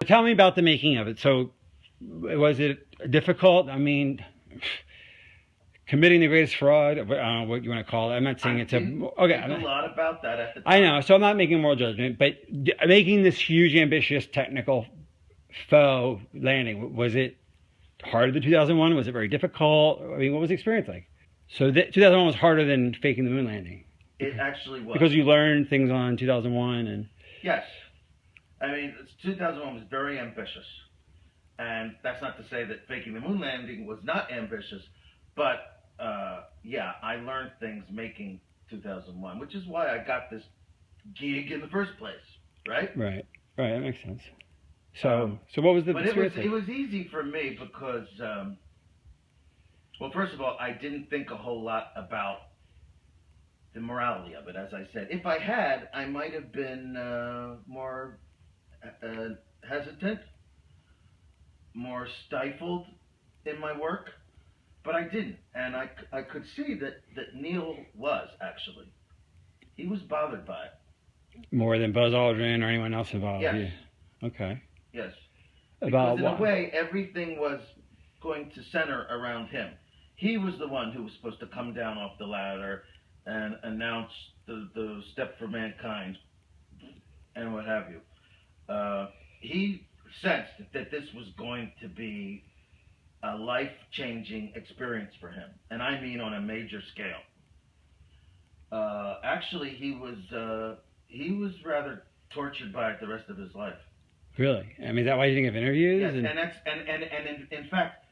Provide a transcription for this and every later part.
Tell me about the making of it. So, was it difficult? I mean, committing the greatest fraud. I don't know what you want to call it. I'm not saying it's a. Okay. Think a lot about that at the time. I know. So I'm not making moral judgment, but making this huge, ambitious, technical faux landing, was it harder than 2001? Was it very difficult? I mean, what was the experience like? So 2001 was harder than faking the moon landing. It actually was. Because you learned things on 2001 and. Yes. I mean, 2001 was very ambitious. And that's not to say that faking the moon landing was not ambitious, but yeah, I learned things making 2001, which is why I got this gig in the first place, right? Right, that makes sense. So what was the experience? But it was easy for me because, well, first of all, I didn't think a whole lot about the morality of it, as I said. If I had, I might have been more hesitant, more stifled in my work, but I didn't. And I could see that Neil was, actually. He was bothered by it. More than Buzz Aldrin or anyone else involved? Yes. Yeah. Okay. Yes. About because in a way, everything was going to center around him. He was the one who was supposed to come down off the ladder and announce the step for mankind and what have you. He sensed that this was going to be a life-changing experience for him, and I mean on a major scale. Actually, he was rather tortured by it the rest of his life. Really? I mean, is that why you didn't give interviews? Yes, and in fact,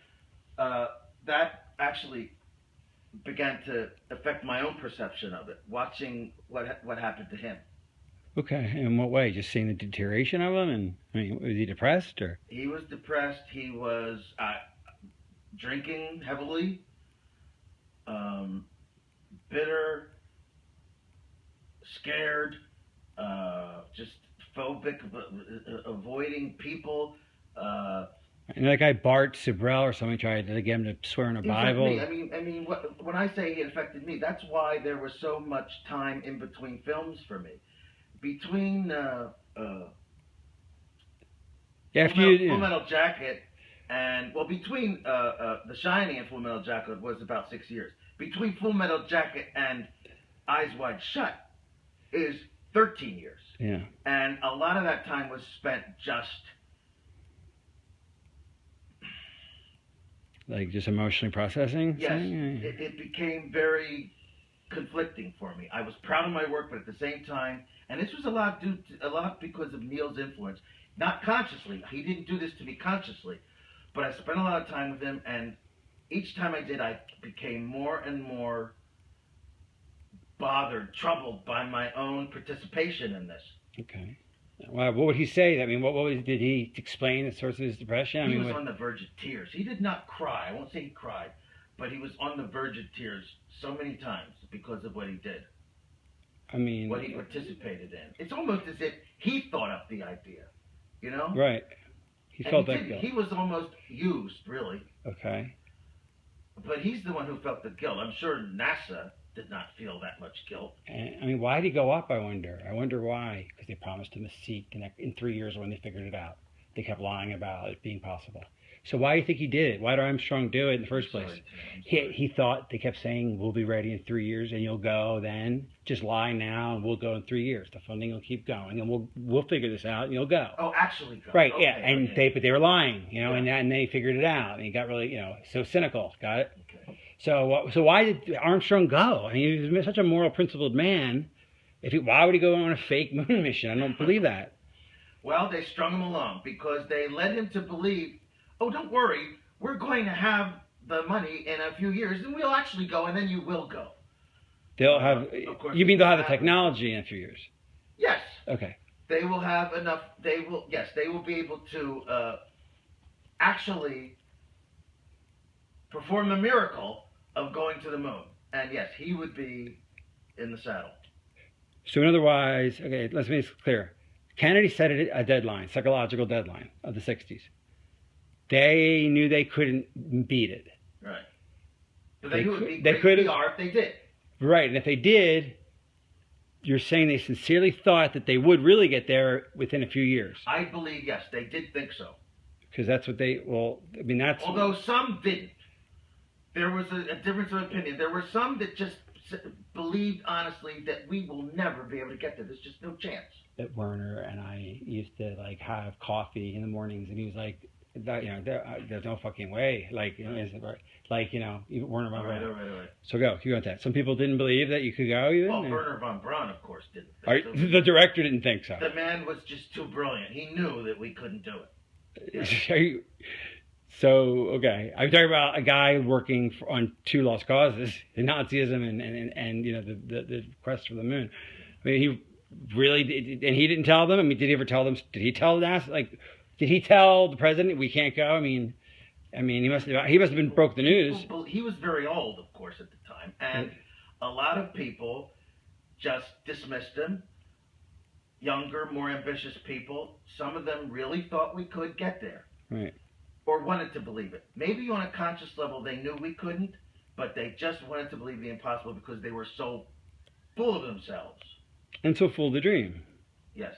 that actually began to affect my own perception of it, watching what happened to him. Okay, in what way? Just seeing the deterioration of him, and I mean, was he depressed or? He was depressed. He was drinking heavily, bitter, scared, just phobic, avoiding people. And that guy Bart Sibrel or something tried to get him to swear in a Bible. I mean, when I say he affected me, that's why there was so much time in between films for me. Between Full Metal Jacket and between The Shining and Full Metal Jacket was about 6 years. Between Full Metal Jacket and Eyes Wide Shut is 13 years. Yeah. And a lot of that time was spent just emotionally processing? Yes. It became very conflicting for me. I was proud of my work, but at the same time, and this was a lot because of Neil's influence. Not consciously. He didn't do this to me consciously. But I spent a lot of time with him, and each time I did, I became more and more bothered, troubled by my own participation in this. Okay. Well, what would he say? I mean, did he explain the source of his depression? He was on the verge of tears. He did not cry. I won't say he cried, but he was on the verge of tears so many times because of what he did. I mean, what he participated in. It's almost as if he thought up the idea, you know? Right. He felt that guilt. He was almost used, really. Okay. But he's the one who felt the guilt. I'm sure NASA did not feel that much guilt. And, I mean, why did he go up, I wonder? I wonder why. Because they promised him a seat in 3 years when they figured it out. They kept lying about it being possible. So why do you think he did it? Why did Armstrong do it in the first place? He thought, they kept saying, we'll be ready in 3 years and you'll go then. Just lie now and we'll go in 3 years. The funding will keep going and we'll figure this out and you'll go. Oh, actually go. Right, okay, yeah. And okay. they were lying, you know, yeah. and they figured it out. And he got really, so cynical. Got it? Okay. So why did Armstrong go? I mean, he was such a moral, principled man. Why would he go on a fake moon mission? I don't believe that. Well, they strung him along because they led him to believe, oh, don't worry, we're going to have the money in a few years, and we'll actually go, and then you will go. They'll have. You mean they'll have the technology in a few years? Yes. Okay. They will have enough. They will be able to actually perform the miracle of going to the moon. And yes, he would be in the saddle. So, in other words, okay, let's make this clear. Kennedy set a deadline, psychological deadline of the 60s. They knew they couldn't beat it. Right. But they knew it would be great PR if they did. Right, and if they did, you're saying they sincerely thought that they would really get there within a few years. I believe, yes, they did think so. Because that's what they, well, I mean, that's... Although some didn't. There was a difference of opinion. There were some that just believed honestly that we will never be able to get there. There's just no chance. That Werner and I used to like have coffee in the mornings, and he was like, there's no fucking way. Like, you know, even Werner von Braun. Right. So keep going with that. Some people didn't believe that you could go even? Well, Werner von Braun, of course, didn't. The director didn't think so. The man was just too brilliant. He knew that we couldn't do it. Yeah. So, okay. I'm talking about a guy working on two lost causes, Nazism and you know, the quest for the moon. I mean, he really did, and he didn't tell them? I mean, did he ever tell them? Did he tell NASA? Like, did he tell the president we can't go? I mean, he must have been broke the news. He was very old, of course, at the time, and a lot of people just dismissed him. Younger, more ambitious people. Some of them really thought we could get there. Right. Or wanted to believe it. Maybe on a conscious level they knew we couldn't, but they just wanted to believe the impossible because they were so full of themselves. And so full of the dream. Yes.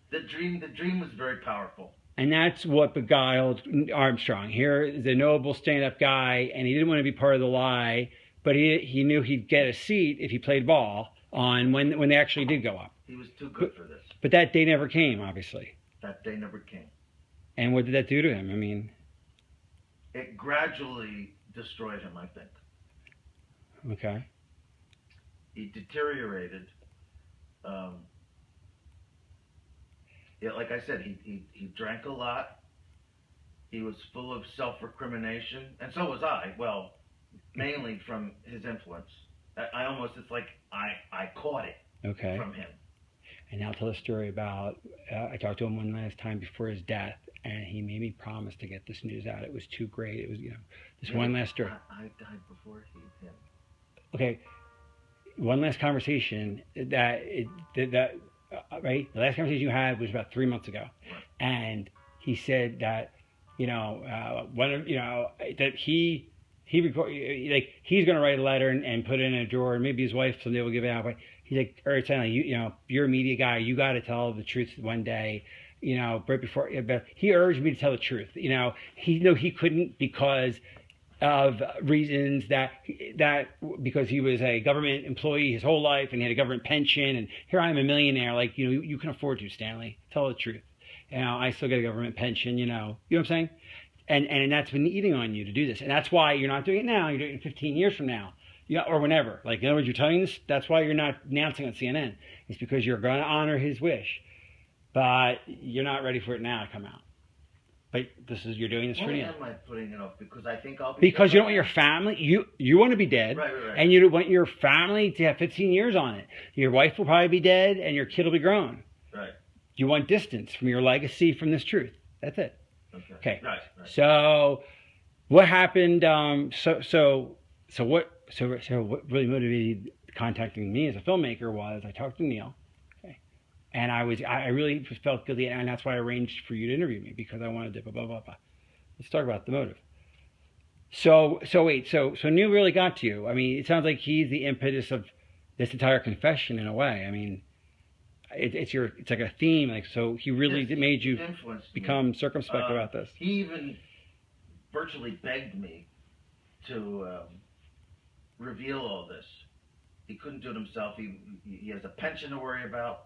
The dream was very powerful. And that's what beguiled Armstrong. Here is a noble stand-up guy, and he didn't want to be part of the lie, but he knew he'd get a seat if he played ball on when they actually did go up. He was too good for this. But that day never came, obviously. That day never came. And what did that do to him? I mean... It gradually destroyed him, I think. Okay. He deteriorated. Like I said, he drank a lot. He was full of self-recrimination, and so was I. Well, mainly from his influence. It's like I caught it from him. And now tell the story about, I talked to him one last time before his death, and he made me promise to get this news out. It was too great. It was, one last story. I died before him. Okay, one last conversation right? The last conversation you had was about 3 months ago. Right. And he said that, that he he's going to write a letter and put it in a drawer, and maybe his wife someday will give it out. But he's like, all right, Stanley, you're a media guy. You got to tell the truth one day. Right before. But he urged me to tell the truth. He couldn't because of reasons that because he was a government employee his whole life and he had a government pension, and here I am a millionaire. Like, you can afford to, Stanley. Tell the truth. I still get a government pension. You know what I'm saying? And that's been eating on you to do this. And that's why you're not doing it now. You're doing it 15 years from now. Or whenever. Like, in other words, you're telling this. That's why you're not announcing on CNN. It's because you're going to honor his wish. But you're not ready for it now to come out. But you're doing this for you. Why am I putting it off? Because I think I'll be Because you don't want your family. You want to be dead. Right. And you want your family to have 15 years on it. Your wife will probably be dead and your kid will be grown. Right. You want distance from your legacy from this truth. That's it. Okay. Right. So, what happened? So what really motivated contacting me as a filmmaker was I talked to Neil, okay, and I really felt guilty, and that's why I arranged for you to interview me, because I wanted to blah blah blah blah. Let's talk about the motive. So Neil really got to you. I mean, it sounds like he's the impetus of this entire confession in a way. I mean. It's like a theme, like, so he really made you become circumspect about this. He even virtually begged me to reveal all this. He couldn't do it himself. He has a pension to worry about.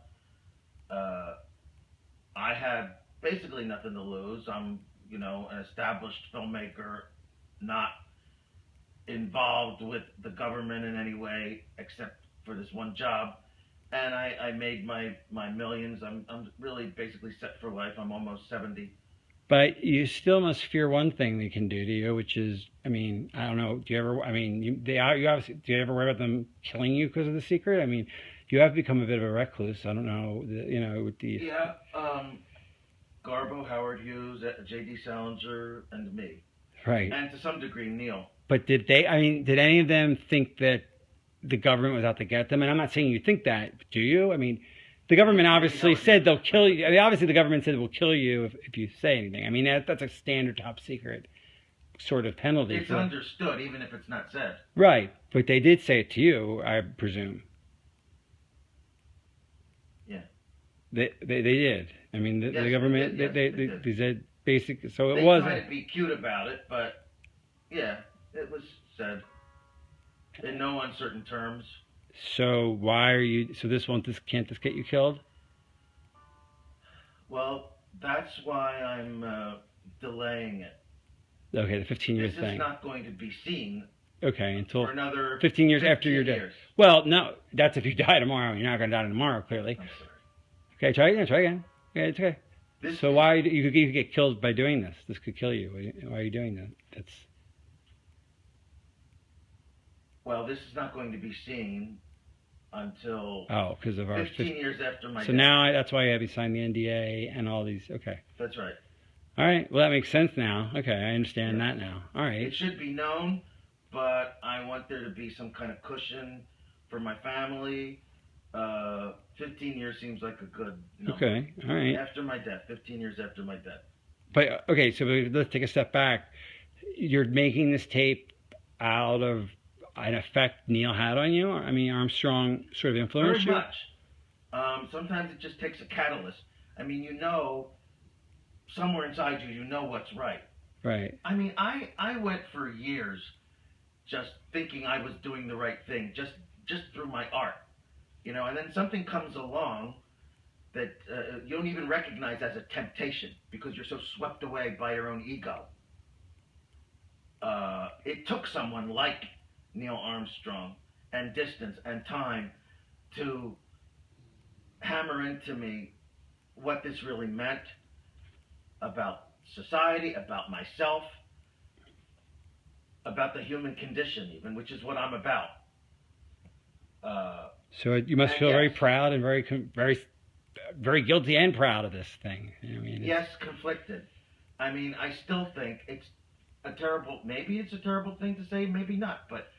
I had basically nothing to lose. I'm an established filmmaker, not involved with the government in any way except for this one job. And I made my millions. I'm really basically set for life. I'm almost 70. But you still must fear one thing they can do to you, which is, I mean, I don't know. Do you ever? I mean, do you ever worry about them killing you because of the secret? I mean, you have become a bit of a recluse. I don't know. With the Garbo, Howard Hughes, J.D. Salinger, and me. Right. And to some degree, Neil. But did any of them think that the government was out to get them? And I'm not saying you think that, do you? I mean, the government obviously said they'll kill you. I mean, obviously the government said we'll kill you if you say anything. I mean, that's a standard top secret sort of penalty. It's understood, even if it's not said. Right, but they did say it to you, I presume. They did. I mean, Yes, the government, they did. they said basic, so it They wasn't. tried to be cute about it, but yeah, it was said in no uncertain terms. So why are you, so can't this get you killed? Well, that's why I'm delaying it. Okay, the 15 years This thing. is not going to be seen Okay, until for another 15 years after you're dead. years. Well, no, that's if you die tomorrow. You're not going to die tomorrow, clearly. I'm sorry. Okay, try again. Okay, it's okay. So why you could get killed by doing this? This could kill you. Why are you doing that? That's. Well, this is not going to be seen until Because of our 15 years after my So death. now that's why I have you sign the NDA and all these. Okay. That's right. All right. Well, that makes sense now. Okay, I understand Yeah. that now. All right. It should be known, but I want there to be some kind of cushion for my family. 15 years seems like a good number. Okay. All right. After my death, 15 years after my death. But okay, so let's take a step back. You're making this tape out of an effect Neil had on you. I mean, Armstrong sort of influenced Very you. much. Sometimes it just takes a catalyst. I mean, somewhere inside you, you know what's right. Right. I mean, I went for years just thinking I was doing the right thing, just through my art, and then something comes along that you don't even recognize as a temptation because you're so swept away by your own ego. It took someone like Neil Armstrong and distance and time to hammer into me what this really meant about society, about myself, about the human condition even, which is what I'm about. So you must feel yes. very proud and very guilty and proud of this thing. I mean, yes, conflicted. I mean, I still think maybe it's a terrible thing to say, maybe not, but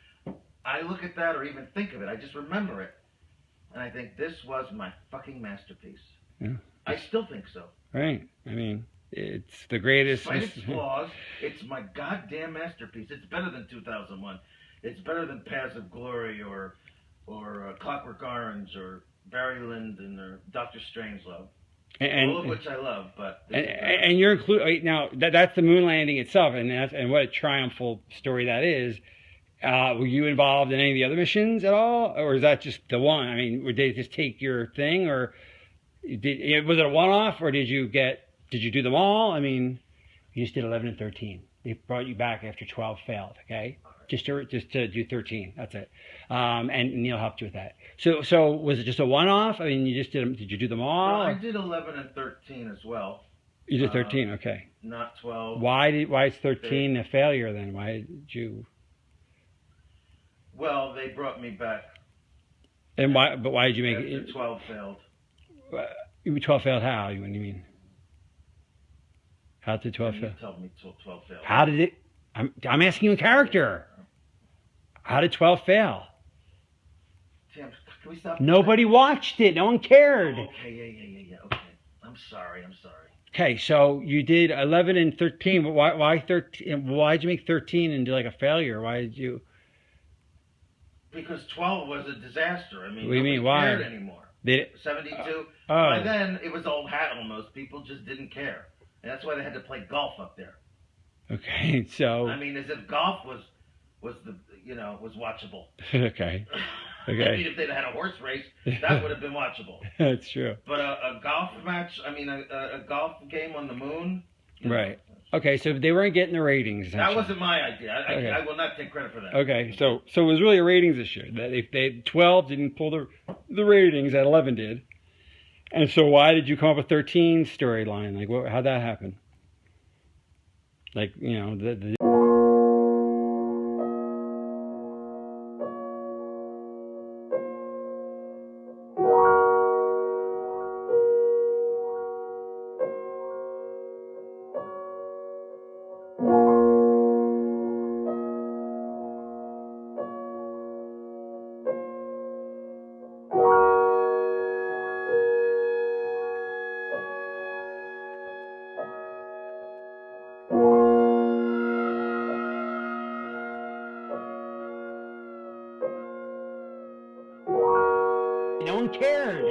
I look at that or even think of it, I just remember it, and I think this was my fucking masterpiece. Yeah. I still think so. Right. I mean, it's the greatest. Despite its flaws, it's my goddamn masterpiece. It's better than 2001. It's better than Paths of Glory or Clockwork Orange or Barry Lyndon or Dr. Strangelove. All of which I love, but and you're included now. That's the moon landing itself, and what a triumphal story that is. Were you involved in any of the other missions at all, or is that just the one? I mean, did they just take your thing, or was it a one-off, or did you do them all? I mean, you just did 11 and 13. They brought you back after 12 failed. Okay, just to do 13. That's it. And Neil helped you with that. So was it just a one-off? I mean, you just did them. Did you do them all? No, I did 11 and 13 as well. You did 13. Okay. Not 12. Why is 13 a failure then? Why did you? Well, they brought me back. And why? But why did you make it? 12 failed. 12 failed how? What do you mean? How did 12 fail? You told me 12 failed. How did it? I'm asking you a character. How did 12 fail? Tim, can we stop? Nobody watched it. No one cared. Oh, okay, yeah. Okay. I'm sorry. Okay, so you did 11 and 13. But why 13? Why did you make 13 and do like a failure? Why did you? Because 12 was a disaster. I mean, What do you mean? Why? Cared anymore. 72. By then, it was old hat almost. People just didn't care. And that's why they had to play golf up there. Okay, so. I mean, as if golf was watchable. Okay. I mean, if they'd had a horse race, that would have been watchable. That's true. But a golf match, I mean, a golf game on the moon. Right. Okay, so they weren't getting the ratings. That wasn't my idea. Okay. I will not take credit for that. Okay, so it was really a ratings issue. That if 12 didn't pull the ratings that 11 did, and so why did you come up with 13 storyline? Like, how'd that happen? Like, the no one cared.